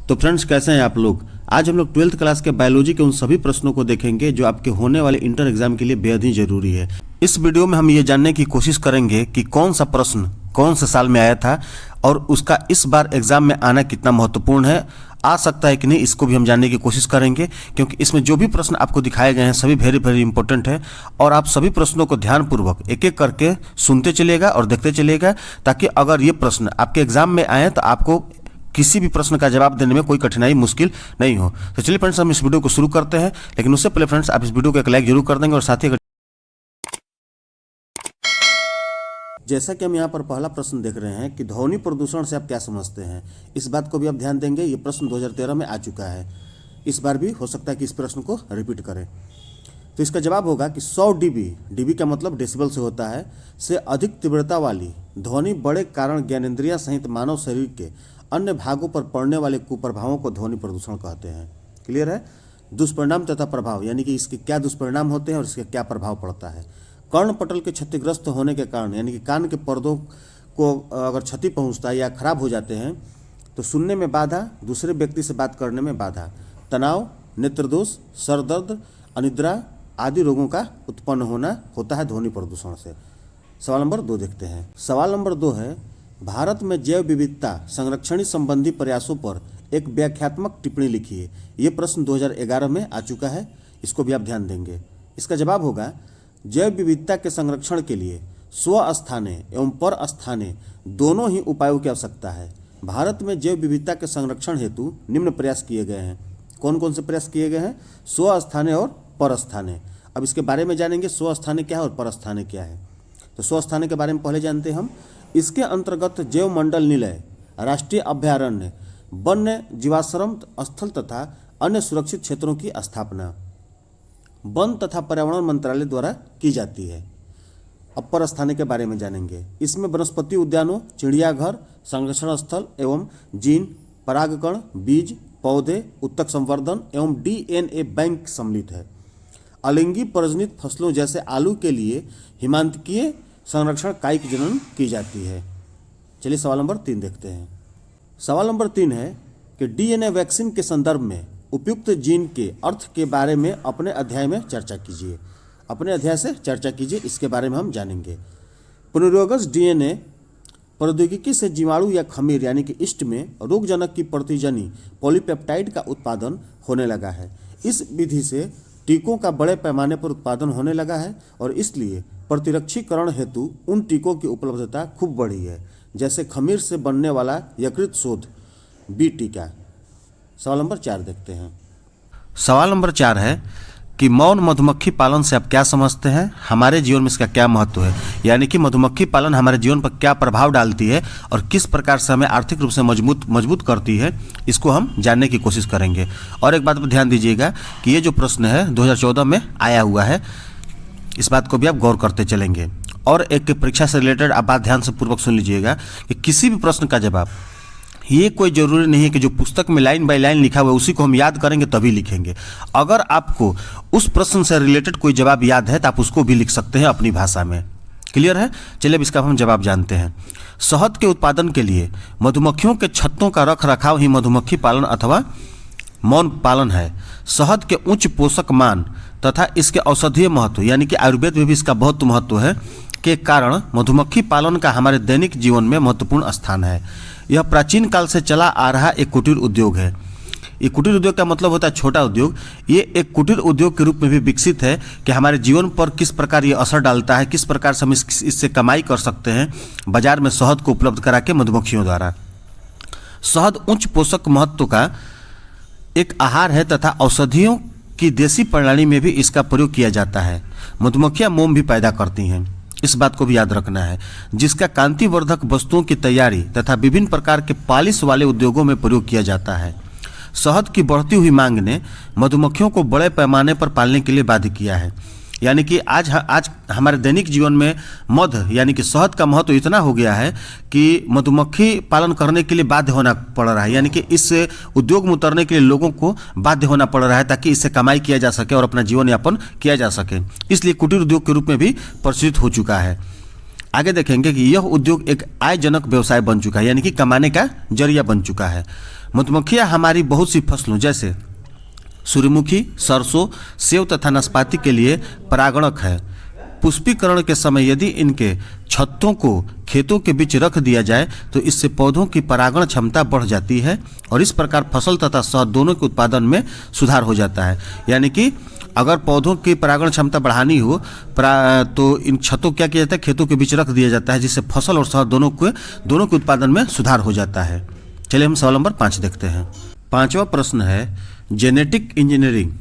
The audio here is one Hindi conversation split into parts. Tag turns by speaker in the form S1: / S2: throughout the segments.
S1: तो फ्रेंड्स, कैसे हैं आप लोग। आज हम लोग 12th क्लास के बायोलॉजी के उन सभी प्रश्नों को देखेंगे जो आपके होने वाले इंटर एग्जाम के लिए बेहद ही जरूरी है। इस वीडियो में हम ये जानने की कोशिश करेंगे कि कौन सा प्रश्न कौन से साल में आया था और उसका इस बार एग्जाम में आना कितना महत्वपूर्ण है, आ सकता है कि नहीं, इसको भी हम जानने की कोशिश करेंगे। क्योंकि इसमें जो भी प्रश्न आपको दिखाए गए हैं सभी वेरी वेरी इंपॉर्टेंट है और आप सभी प्रश्नों को ध्यानपूर्वक एक एक करके सुनते चलिएगा और देखते चलिएगा, ताकि अगर ये प्रश्न आपके एग्जाम में आए तो आपको किसी भी प्रश्न का जवाब देने में कोई कठिनाई मुश्किल नहीं हो। तो चलिए फ्रेंड्स, हम इस वीडियो को शुरू करते हैं, लेकिन उससे पहले फ्रेंड्स आप इस वीडियो को एक लाइक जरूर कर देंगे और साथ ही जैसा कि हम यहाँ पर पहला प्रश्न देख रहे हैं कि ध्वनि प्रदूषण से आप क्या समझते हैं, इस बात को भी आप ध्यान देंगे। ये प्रश्न 2013 में आ चुका है, इस बार भी हो सकता है कि इस प्रश्न को रिपीट करें। तो इसका जवाब होगा कि 100 डीबी का मतलब डेसिबल से होता है, से अधिक तीव्रता वाली ध्वनि बड़े कारण ज्ञानेंद्रियां सहित मानव शरीर के अन्य भागों पर पड़ने वाले कुप्रभावों को ध्वनि प्रदूषण कहते हैं। क्लियर है। दुष्परिणाम तथा प्रभाव, यानी कि इसके क्या दुष्परिणाम होते हैं और इसके क्या प्रभाव पड़ता है। कर्णपटल के क्षतिग्रस्त होने के कारण, यानी कि कान के पर्दों को अगर क्षति पहुंचता है या खराब हो जाते हैं तो सुनने में बाधा, दूसरे व्यक्ति से बात करने में बाधा, तनाव, नेत्रदोष, सर दर्द, अनिद्रा आदि रोगों का उत्पन्न होता है ध्वनि प्रदूषण से। सवाल नंबर 2 देखते हैं। सवाल नंबर 2 है, भारत में जैव विविधता संरक्षण संबंधी प्रयासों पर एक व्याख्यात्मक टिप्पणी लिखिए। ये प्रश्न 2011 में आ चुका है, इसको भी आप ध्यान देंगे। इसका जवाब होगा, जैव विविधता के संरक्षण के लिए स्वस्थाने एवं पर स्थाने दोनों ही उपायों की आवश्यकता है। भारत में जैव विविधता के संरक्षण हेतु निम्न प्रयास किए गए हैं। कौन कौन से प्रयास किए गए हैं? स्वस्थाने और परस्थाने। अब इसके बारे में जानेंगे, स्वस्थाने क्या है और परस्थाने क्या है। तो स्वस्थाने के बारे में पहले जानते हैं हम। इसके अंतर्गत जैव मंडल निलय, राष्ट्रीय अभ्यारण्य, वन्य जीवाश्रम स्थल तथा अन्य सुरक्षित क्षेत्रों की स्थापना वन तथा पर्यावरण मंत्रालय द्वारा की जाती है। अब परस्थाने के बारे में जानेंगे। इसमें वनस्पति उद्यानों, चिड़ियाघर, संरक्षण स्थल एवं जीन, परागकण, बीज, पौधे, उत्तक संवर्धन एवं DNA बैंक सम्मिलित है। अलिंगी प्रजनित फसलों जैसे आलू के लिए हिमांतकीय संरक्षण कायिक जनन की जाती है। चलिए सवाल नंबर 3 देखते हैं। सवाल नंबर 3 है कि DNA वैक्सीन के संदर्भ में उपयुक्त जीन के अर्थ के बारे में अपने अध्याय में चर्चा कीजिए। अपने अध्याय से चर्चा कीजिए, इसके बारे में हम जानेंगे। पुनर्योगस DNA प्रौद्योगिकी से जीवाणु या खमीर यानी कि ईस्ट में रोगजनक की प्रतिजनी पॉलीपेप्टाइड का उत्पादन होने लगा है। इस विधि से टीकों का बड़े पैमाने पर उत्पादन होने लगा है और इसलिए प्रतिरक्षीकरण हेतु उन टीकों की उपलब्धता खूब बढ़ी है, जैसे खमीर से बनने वाला यकृत शोध बी टीका। सवाल नंबर 4 देखते हैं। सवाल नंबर 4 है कि मौन मधुमक्खी पालन से आप क्या समझते हैं, हमारे जीवन में इसका क्या महत्व है, यानी कि मधुमक्खी पालन हमारे जीवन पर क्या प्रभाव डालती है और किस प्रकार से हमें आर्थिक रूप से मजबूत करती है, इसको हम जानने की कोशिश करेंगे। और एक बात पर ध्यान दीजिएगा कि ये जो प्रश्न है 2014 में आया हुआ है, इस बात को भी आप गौर करते चलेंगे। और एक परीक्षा से रिलेटेड आप बात ध्यान से पूर्वक सुन लीजिएगा कि किसी भी प्रश्न का जवाब ये कोई ज़रूरी नहीं है कि जो पुस्तक में लाइन बाय लाइन लिखा हुआ है उसी को हम याद करेंगे तभी लिखेंगे। अगर आपको उस प्रश्न से रिलेटेड कोई जवाब याद है तो आप उसको भी लिख सकते हैं अपनी भाषा में। क्लियर है। चलिए अब इसका हम जवाब जानते हैं। शहद के उत्पादन के लिए मधुमक्खियों के छत्तों का रख रखाव ही मधुमक्खी पालन अथवा मौन पालन है। शहद के उच्च पोषक मान तथा इसके औषधीय महत्व, यानी कि आयुर्वेद में भी इसका बहुत महत्व है, के कारण मधुमक्खी पालन का हमारे दैनिक जीवन में महत्वपूर्ण स्थान है। यह प्राचीन काल से चला आ रहा एक कुटीर उद्योग है। ये कुटीर उद्योग का मतलब होता है छोटा उद्योग। ये एक कुटीर उद्योग के रूप में भी विकसित है कि हमारे जीवन पर किस प्रकार ये असर डालता है, किस प्रकार से हम इससे कमाई कर सकते हैं बाजार में शहद को उपलब्ध करा के मधुमक्खियों द्वारा। शहद उच्च पोषक महत्व का एक आहार है तथा औषधियों की देसी प्रणाली में भी इसका प्रयोग किया जाता है। मधुमक्खियां मोम भी पैदा करती हैं, इस बात को भी याद रखना है, जिसका कांतिवर्धक वस्तुओं की तैयारी तथा विभिन्न प्रकार के पॉलिश वाले उद्योगों में प्रयोग किया जाता है। शहद की बढ़ती हुई मांग ने मधुमक्खियों को बड़े पैमाने पर पालने के लिए बाध्य किया है। यानी कि आज हमारे दैनिक जीवन में मध यानी कि शहद का महत्व इतना हो गया है कि मधुमक्खी पालन करने के लिए बाध्य होना पड़ रहा है, यानी कि इस उद्योग में उतरने के लिए लोगों को बाध्य होना पड़ रहा है ताकि इससे कमाई किया जा सके और अपना जीवन यापन किया जा सके। इसलिए कुटीर उद्योग के रूप में भी प्रचलित हो चुका है। आगे देखेंगे कि यह उद्योग एक आयजनक व्यवसाय बन चुका है, यानी कि कमाने का जरिया बन चुका है। मधुमक्खियाँ हमारी बहुत सी फसलों जैसे सूर्यमुखी, सरसों, सेव तथा नाशपाती के लिए परागणक है। पुष्पीकरण के समय यदि इनके छत्तों को खेतों के बीच रख दिया जाए तो इससे पौधों की परागण क्षमता बढ़ जाती है और इस प्रकार फसल तथा शहद दोनों के उत्पादन में सुधार हो जाता है। यानी कि अगर पौधों की परागण क्षमता बढ़ानी हो तो इन छत्तों क्या किया जाता है, खेतों के बीच रख दिया जाता है, जिससे फसल और शहद दोनों के उत्पादन में सुधार हो जाता है। चलिए हम सवाल नंबर 5 देखते हैं। 5वां प्रश्न है, जेनेटिक इंजीनियरिंग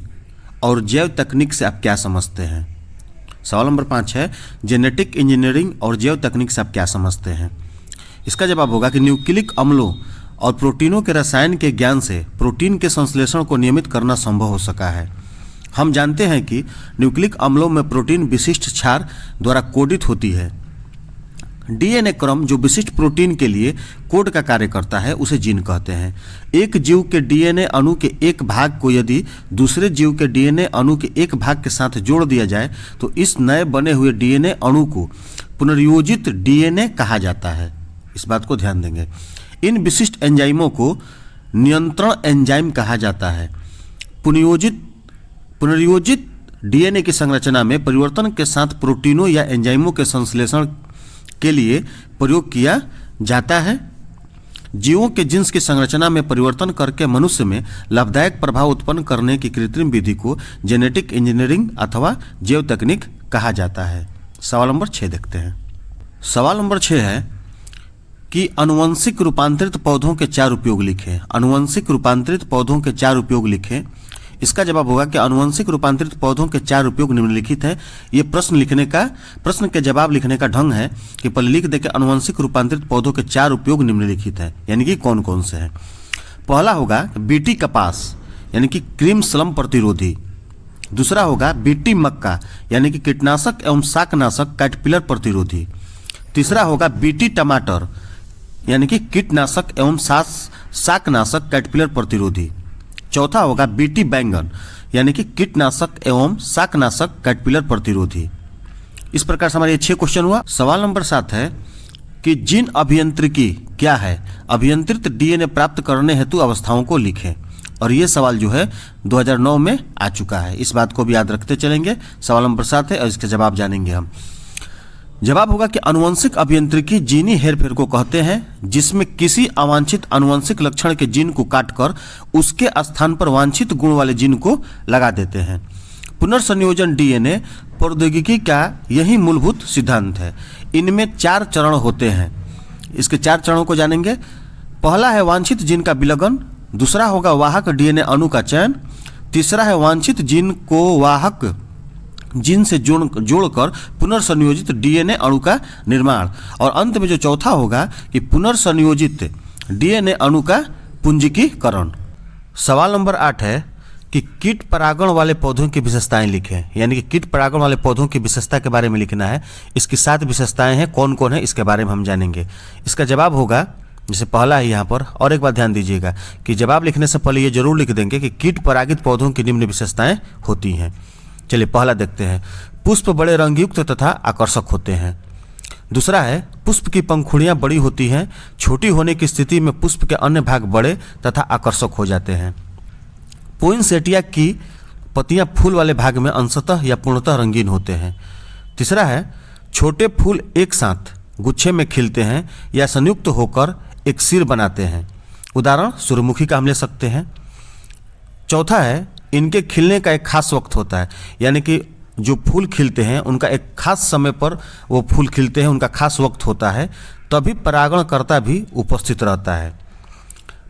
S1: और जैव तकनीक से आप क्या समझते हैं। सवाल नंबर 5 है, जेनेटिक इंजीनियरिंग और जैव तकनीक से आप क्या समझते हैं। इसका जवाब होगा कि न्यूक्लिक अम्लों और प्रोटीनों के रसायन के ज्ञान से प्रोटीन के संश्लेषण को नियमित करना संभव हो सका है। हम जानते हैं कि न्यूक्लिक अम्लों में प्रोटीन विशिष्ट क्षार द्वारा कोडित होती है। डीएनए क्रम जो विशिष्ट प्रोटीन के लिए कोड का कार्य करता है उसे जीन कहते हैं। एक जीव के डीएनए अणु के एक भाग को यदि दूसरे जीव के डीएनए अणु के एक भाग के साथ जोड़ दिया जाए तो इस नए बने हुए डीएनए अणु को पुनर्योजित डीएनए कहा जाता है। इस बात को ध्यान देंगे। इन विशिष्ट एंजाइमों को नियंत्रण एंजाइम कहा जाता है। पुनर्योजित डीएनए की संरचना में परिवर्तन के साथ प्रोटीनों या एंजाइमों के संश्लेषण के लिए प्रयोग किया जाता है। जीवों के जिन्स की संरचना में परिवर्तन करके मनुष्य में लाभदायक प्रभाव उत्पन्न करने की कृत्रिम विधि को जेनेटिक इंजीनियरिंग अथवा जैव तकनीक कहा जाता है। सवाल नंबर 6 देखते हैं। सवाल नंबर 6 है कि अनुवंशिक रूपांतरित पौधों के 4 उपयोग लिखें। अनुवंशिक रूपांतरित पौधों के 4 उपयोग लिखें। इसका जवाब होगा कि अनुवंशिक रूपांतरित पौधों के 4 उपयोग निम्नलिखित हैं। ये प्रश्न के जवाब लिखने का ढंग है कि पहले लिख दे कि अनुवंशिक रूपांतरित पौधों के 4 उपयोग निम्नलिखित हैं, यानी कि कौन कौन से हैं। पहला होगा बीटी कपास यानी कि क्रीम स्लम प्रतिरोधी। दूसरा होगा बीटी मक्का यानी कि कीटनाशक एवं शाकनाशक कैटरपिलर प्रतिरोधी। तीसरा होगा बीटी टमाटर यानी कि कीटनाशक एवं शाकनाशक कैटरपिलर प्रतिरोधी। चौथा होगा बीटी बैंगन यानी कि कीटनाशक एवं शाकनाशक कैटरपिलर प्रतिरोधी। इस प्रकार से हमारे ये 6 क्वेश्चन हुआ। सवाल नंबर 7 है कि जीन अभियांत्रिकी क्या है। अभियंत्रित डीएनए प्राप्त करने हेतु अवस्थाओं को लिखें। और ये सवाल जो है 2009 में आ चुका है। इस बात को भी याद रखते चलेंगे। सवाल नंबर 7 है और इसके जवाब जानेंगे हम। जवाब होगा कि आनुवंशिक अभियांत्रिकी जीनी हेरफेर को कहते हैं जिसमें किसी अवांछित आनुवंशिक लक्षण के जीन को काटकर उसके स्थान पर वांछित गुण वाले जीन को लगा देते हैं। पुनर्संयोजन डीएनए प्रौद्योगिकी का यही मूलभूत सिद्धांत है। इनमें 4 चरण होते हैं। इसके 4 चरणों को जानेंगे। पहला है वांछित जीन का विलगन। दूसरा होगा वाहक डीएनए अणु का चयन। तीसरा है वांछित जीन को वाहक जीन से जोड़कर पुनर्संयोजित डीएनए अणु का निर्माण। और अंत में जो चौथा होगा कि पुनर्संयोजित डीएनए अणु का पुंजीकीकरण। सवाल नंबर 8 है कि कीट परागण वाले पौधों की विशेषताएं लिखें। यानी कि कीट परागण वाले पौधों की विशेषता के बारे में लिखना है। इसकी 7 विशेषताएं हैं, कौन कौन है इसके बारे में हम जानेंगे। इसका जवाब होगा, जैसे पहला है यहाँ पर, और एक बात ध्यान दीजिएगा कि जवाब लिखने से पहले ये जरूर लिख देंगे कि कीट परागित पौधों की निम्न विशेषताएं होती हैं। चलिए पहला देखते हैं। पुष्प बड़े रंगयुक्त तथा आकर्षक होते हैं। दूसरा है पुष्प की पंखुड़ियां बड़ी होती हैं। छोटी होने की स्थिति में पुष्प के अन्य भाग बड़े तथा आकर्षक हो जाते हैं। पोइनसेटिया की पत्तियां फूल वाले भाग में अंशतः या पूर्णतः रंगीन होते हैं। तीसरा है छोटे फूल एक साथ गुच्छे में खिलते हैं या संयुक्त होकर एक सिर बनाते हैं। उदाहरण सूर्यमुखी का हम ले सकते हैं। चौथा है इनके खिलने का एक खास वक्त होता है। यानी कि जो फूल खिलते हैं उनका एक खास समय पर वो फूल खिलते हैं, उनका खास वक्त होता है, तभी परागणकर्ता भी उपस्थित रहता है।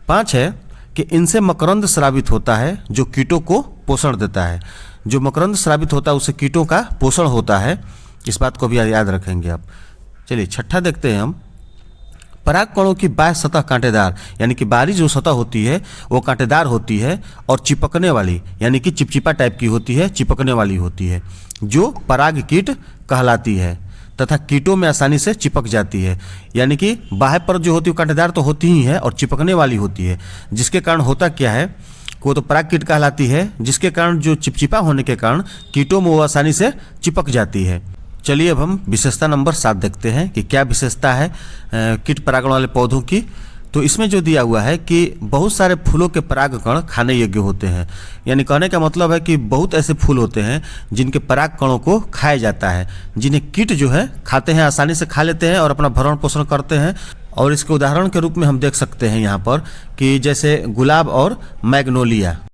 S1: 5 है कि इनसे मकरंद स्रावित होता है जो कीटों को पोषण देता है। जो मकरंद स्रावित होता है उससे कीटों का पोषण होता है। इस बात को भी याद रखेंगे आप। चलिए 6ठा देखते हैं हम। पराग कणों की बाह्य सतह कांटेदार यानी कि बाहरी जो सतह होती है वो कांटेदार होती है और चिपकने वाली यानी कि चिपचिपा टाइप की होती है, चिपकने वाली होती है, जो पराग कीट कहलाती है तथा कीटों में आसानी से चिपक जाती है। यानी कि बाह्य परत जो होती है कांटेदार तो होती ही है और चिपकने वाली होती है, जिसके कारण होता क्या है, वो तो पराग कीट कहलाती है, जिसके कारण जो चिपचिपा होने के कारण कीटों में वो आसानी से चिपक जाती है। चलिए अब हम विशेषता नंबर 7 देखते हैं कि क्या विशेषता है कीट परागण वाले पौधों की। तो इसमें जो दिया हुआ है कि बहुत सारे फूलों के परागकण खाने योग्य होते हैं, यानी कहने का मतलब है कि बहुत ऐसे फूल होते हैं जिनके परागकणों को खाया जाता है, जिन्हें कीट जो है खाते हैं, आसानी से खा लेते हैं और अपना भरण पोषण करते हैं। और इसके उदाहरण के रूप में हम देख सकते हैं यहाँ पर कि जैसे गुलाब और मैग्नोलिया।